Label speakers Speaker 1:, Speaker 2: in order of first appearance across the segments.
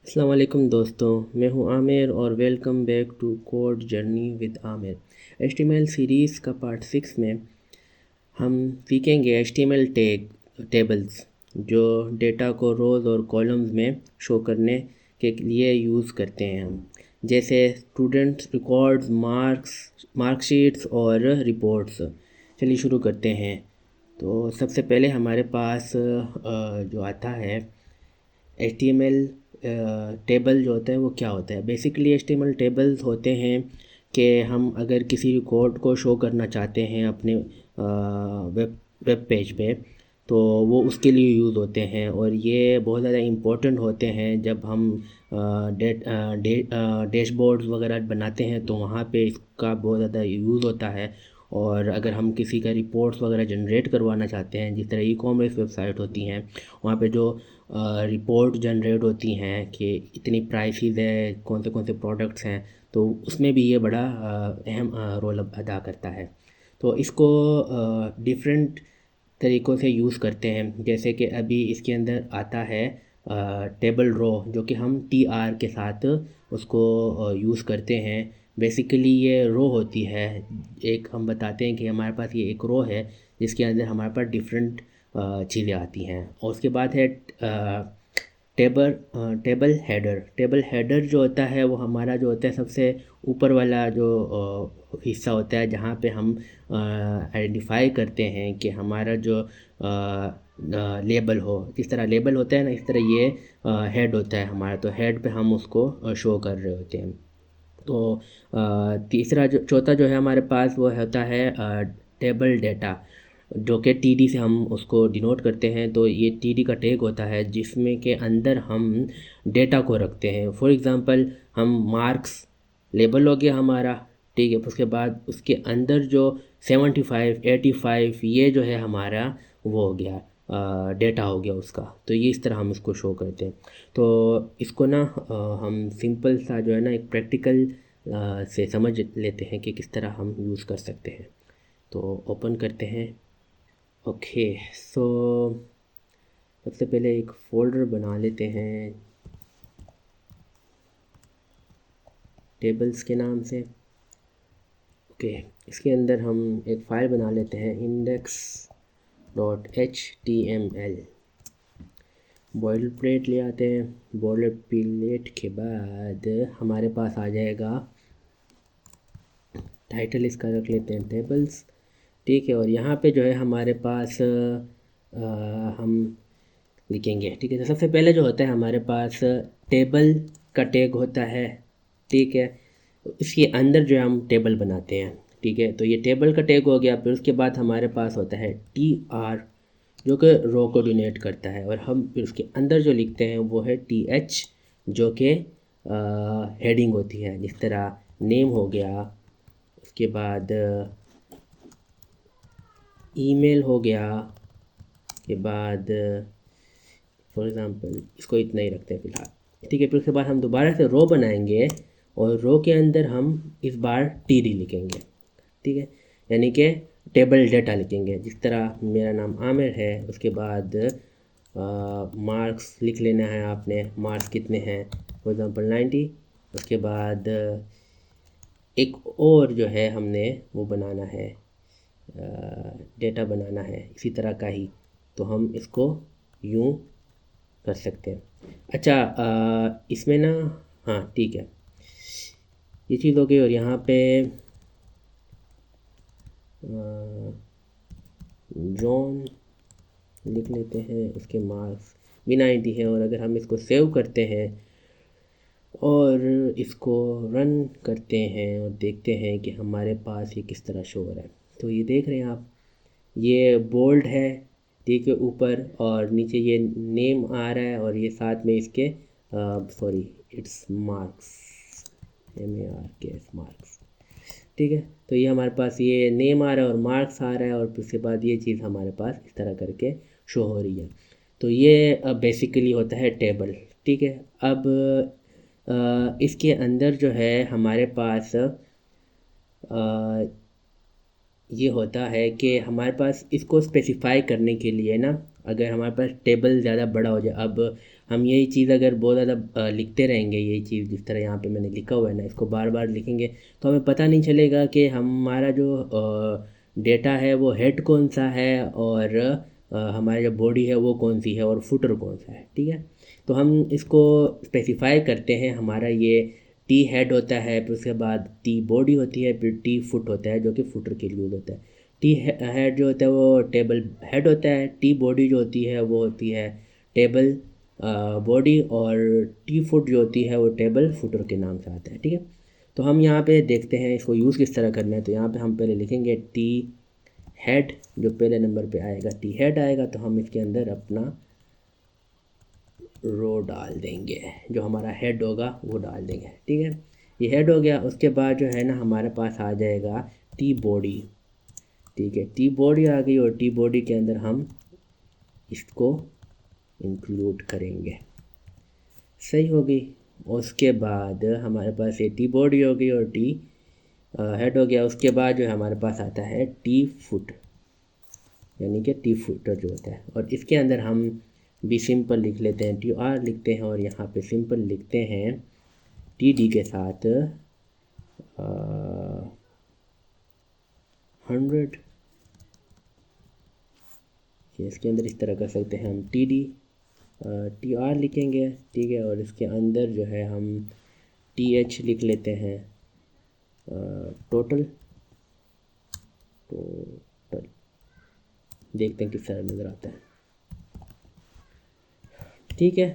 Speaker 1: अस्सलाम वालेकुम दोस्तों, मैं हूं आमिर और welcome back to code journey with Amir. HTML series का पार्ट 6 में हम सीखेंगे HTML टेबल्स जो डेटा को रोज़ और कॉलम्स में शो करने के लिए यूज़ करते हैं हम, जैसे स्टूडेंट्स रिकॉर्ड्स, मार्कशीट्स और रिपोर्ट्स। चलिए शुरू करते हैं। तो सबसे पहले हमारे पास जो आता है HTML टेबल जो होता है वो क्या होता है। बेसिकली HTML टेबल्स होते हैं कि हम अगर किसी रिकॉर्ड को शो करना चाहते हैं अपने वेब पेज पे, तो वो उसके लिए यूज़ होते हैं और ये बहुत ज़्यादा इम्पोर्टेंट होते हैं जब हम डैशबोर्ड्स वगैरह बनाते हैं, तो वहाँ पे इसका बहुत ज़्यादा यूज़ होता है। और अगर हम किसी का रिपोर्ट्स वगैरह जनरेट करवाना चाहते हैं, जिस तरह ई-कॉमर्स वेबसाइट होती हैं, वहाँ पे जो रिपोर्ट जनरेट होती हैं कि इतनी प्राइसेस है, कौन से प्रोडक्ट्स हैं, तो उसमें भी ये बड़ा अहम रोल अदा करता है। तो इसको डिफरेंट तरीक़ों से यूज़ करते हैं, जैसे कि अभी इसके अंदर आता है टेबल रो, जो कि हम TR के साथ उसको यूज़ करते हैं। बेसिकली ये रो होती है, एक हम बताते हैं कि हमारे पास ये एक रो है जिसके अंदर हमारे पास डिफरेंट चीज़ें आती हैं। और उसके बाद है टेबल हेडर जो होता है वो हमारा जो होता है सबसे ऊपर वाला जो हिस्सा होता है, जहाँ पे हम आइडेंटिफाई करते हैं कि हमारा जो लेबल हो, जिस तरह लेबल होता है ना, इस तरह ये हेड होता है हमारा। तो हेड पे हम उसको शो कर रहे होते हैं। तो तीसरा जो चौथा जो है हमारे पास वो होता है टेबल डेटा, जो कि TD से हम उसको डिनोट करते हैं। तो ये TD का टैग होता है जिसमें के अंदर हम डेटा को रखते हैं। फॉर एग्ज़ाम्पल, हम मार्क्स लेबल हो गया हमारा, ठीक है, उसके बाद उसके अंदर जो 75 85 ये जो है हमारा वो हो गया, डेटा हो गया उसका। तो ये इस तरह हम इसको शो करते हैं। तो इसको ना हम सिंपल सा जो है ना एक प्रैक्टिकल से समझ लेते हैं कि किस तरह हम यूज़ कर सकते हैं। तो ओपन करते हैं। ओके, सो सबसे पहले एक फ़ोल्डर बना लेते हैं टेबल्स के नाम से। ओके, इसके अंदर हम एक फ़ाइल बना लेते हैं index.html। बॉइलर प्लेट ले आते हैं। बॉइलर प्लेट के बाद हमारे पास आ जाएगा टाइटल, इसका रख लेते हैं टेबल्स, ठीक है। और यहाँ पे जो है हमारे पास हम लिखेंगे, ठीक है। तो सबसे पहले जो होता है हमारे पास टेबल का टैग होता है, ठीक है। इसके अंदर जो है हम टेबल बनाते हैं, ठीक है। तो ये टेबल का टैग हो गया। फिर उसके बाद हमारे पास होता है TR, जो कि रो को डिनोट करता है। और हम फिर उसके अंदर जो लिखते हैं वो है TH, जो कि हेडिंग होती है, जिस तरह नेम हो गया, उसके बाद ईमेल हो गया, के बाद फॉर एग्ज़ाम्पल इसको इतना ही रखते हैं फ़िलहाल, ठीक है। फिर उसके बाद हम दोबारा से रो बनाएंगे और रो के अंदर हम इस बार TD लिखेंगे, ठीक है, यानी कि टेबल डेटा लिखेंगे। जिस तरह मेरा नाम आमिर है, उसके बाद मार्क्स लिख लेना है आपने, मार्क्स कितने हैं, फॉर एग्ज़ाम्पल 90। उसके बाद एक और जो है हमने वो बनाना है, डेटा बनाना है इसी तरह का ही। तो हम इसको यूँ कर सकते हैं। अच्छा, इसमें ना, हाँ ठीक है, ये चीज़ हो गई। और यहाँ पे जॉन लिख लेते हैं, उसके मार्क्स भी 90 है। और अगर हम इसको सेव करते हैं और इसको रन करते हैं और देखते हैं कि हमारे पास ये किस तरह शो हो रहा है, तो ये देख रहे हैं आप, ये बोल्ड है, ठीक है, ऊपर, और नीचे ये नेम आ रहा है, और ये साथ में इसके sorry, it's marks, MARKS marks, ठीक है। तो ये हमारे पास ये नेम आ रहा है और मार्क्स आ रहा है, और फिर उसके बाद ये चीज़ हमारे पास इस तरह करके शो हो रही है। तो ये बेसिकली होता है टेबल, ठीक है। अब इसके अंदर जो है हमारे पास ये होता है कि हमारे पास इसको स्पेसिफ़ाई करने के लिए ना, अगर हमारे पास टेबल ज़्यादा बड़ा हो जाए, अब हम यही चीज़ अगर बहुत ज़्यादा लिखते रहेंगे, यही चीज़ जिस तरह यहाँ पे मैंने लिखा हुआ है ना, इसको बार बार लिखेंगे तो हमें पता नहीं चलेगा कि हमारा जो डेटा है वो हेड कौन सा है और हमारी जो बॉडी है वो कौन सी है और फुटर कौन सा है। ठीक है, तो हम इसको स्पेसिफाई करते हैं। हमारा ये टी हेड होता है, फिर उसके बाद टी बॉडी होती है, फिर टी फुट होता है जो कि फुटर के लिए यूज़ होता है। टी हेड जो होता है वो टेबल हेड होता है, टी बॉडी जो होती है वो होती है टेबल बॉडी, और टी फुट जो होती है वो टेबल फुटर के नाम से आता है। ठीक है, तो हम यहाँ पे देखते हैं इसको यूज़ किस तरह करना है। तो यहाँ पे हम पहले लिखेंगे टी हेड, जो पहले नंबर पे आएगा टी हेड आएगा, तो हम इसके अंदर अपना रो डाल देंगे, जो हमारा हेड होगा वो डाल देंगे। ठीक है, ये हेड हो गया। उसके बाद जो है ना हमारे पास आ जाएगा टी बॉडी। ठीक है, टी बॉडी आ गई और टी बॉडी के अंदर हम इसको इंक्लूड करेंगे। सही हो गई। उसके बाद हमारे पास ये टी बॉडी हो गई और टी हेड हो गया। उसके बाद जो हमारे पास आता है टी फुट, यानी कि टी फुटर जो होता है, और इसके अंदर हम भी सिंपल लिख लेते हैं, टी आर लिखते हैं और यहाँ पे सिंपल लिखते हैं टी डी के साथ 100। इसके अंदर इस तरह कर सकते हैं हम टी डी टी आर लिखेंगे। ठीक है, और इसके अंदर जो है हम टी एच लिख लेते हैं टोटल। देखते हैं किस तरह नज़र आता है। ठीक है,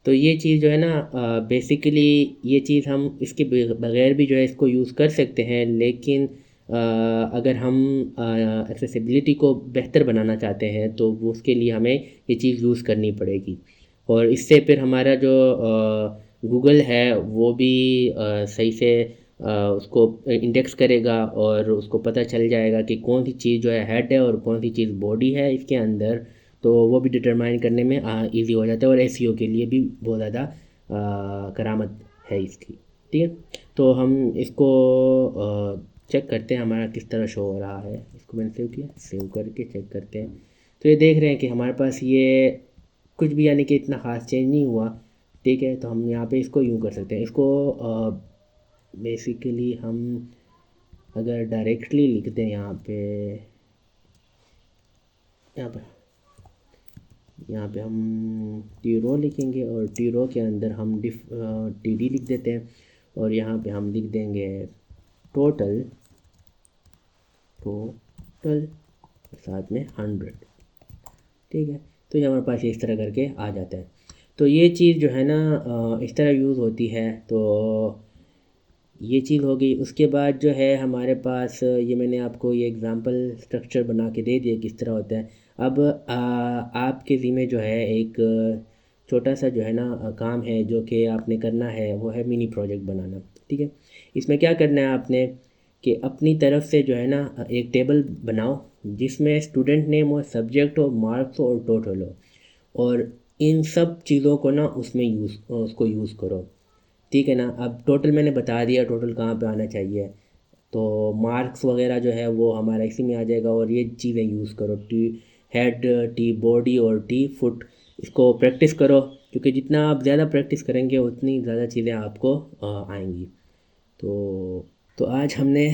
Speaker 1: तो ये चीज़ जो है ना बेसिकली ये चीज़ हम इसके बगैर भी जो है इसको यूज़ कर सकते हैं, लेकिन अगर हम एक्सेसिबिलिटी को बेहतर बनाना चाहते हैं तो वो उसके लिए हमें ये चीज़ यूज़ करनी पड़ेगी। और इससे फिर हमारा जो गूगल है वो भी सही से उसको इंडेक्स करेगा और उसको पता चल जाएगा कि कौन सी चीज़ जो है हेड है और कौन सी चीज़ बॉडी है इसके अंदर, तो वो भी डिटरमाइन करने में इजी हो जाता है। और एसईओ के लिए भी बहुत ज़्यादा करामत है इसकी। ठीक है, तो हम इसको चेक करते हैं हमारा किस तरह शो हो रहा है। इसको मैंने सेव किया, सेव करके चेक करते हैं। तो ये देख रहे हैं कि हमारे पास ये कुछ भी यानी कि इतना ख़ास चेंज नहीं हुआ। ठीक है, तो हम यहाँ पे इसको यूँ कर सकते हैं। इसको बेसिकली हम अगर डायरेक्टली लिखते हैं यहाँ पे हम टी रो लिखेंगे और टी रो के अंदर हम टी डी लिख देते हैं और यहाँ पे हम लिख देंगे टोटल साथ में 100। ठीक है, तो ये हमारे पास इस तरह करके आ जाता है। तो ये चीज़ जो है ना इस तरह यूज़ होती है। तो ये चीज़ हो गई। उसके बाद जो है हमारे पास ये मैंने आपको ये एग्ज़ाम्पल स्ट्रक्चर बना के दे दिया किस तरह होता है। अब आपके ज़िम्मे जो है एक छोटा सा जो है ना काम है जो कि आपने करना है, वो है मिनी प्रोजेक्ट बनाना। ठीक है, इसमें क्या करना है आपने कि अपनी तरफ से जो है ना एक टेबल बनाओ जिसमें स्टूडेंट नेम हो, सब्जेक्ट हो, मार्क्स हो और टोटल हो, और इन सब चीज़ों को ना उसमें उसको यूज़ करो। ठीक है ना, अब टोटल मैंने बता दिया टोटल कहाँ पे आना चाहिए, तो मार्क्स वगैरह जो है वो हमारा इसी में आ जाएगा। और ये चीज़ें यूज़ करो, टी हेड, टी बॉडी और टी फुट, इसको प्रैक्टिस करो, क्योंकि जितना आप ज़्यादा प्रैक्टिस करेंगे उतनी ज़्यादा चीज़ें आपको आएंगी। तो आज हमने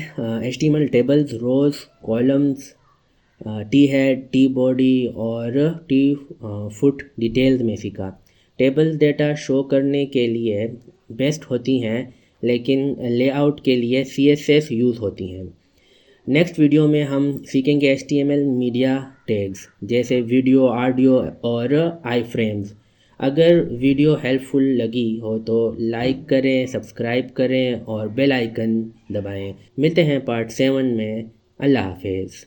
Speaker 1: HTML tables, rows, columns, T head, T body और टी फुट डिटेल्स में सीखा। टेबल्स डेटा शो करने के लिए बेस्ट होती हैं, लेकिन लेआउट के लिए CSS यूज़ होती हैं। नेक्स्ट वीडियो में हम सीखेंगे HTML मीडिया टैग्स जैसे वीडियो, ऑडियो और आई फ्रेम्स। अगर वीडियो हेल्पफुल लगी हो तो लाइक करें, सब्सक्राइब करें और बेल आइकन दबाएं। मिलते हैं पार्ट 7 में। अल्लाह हाफिज़।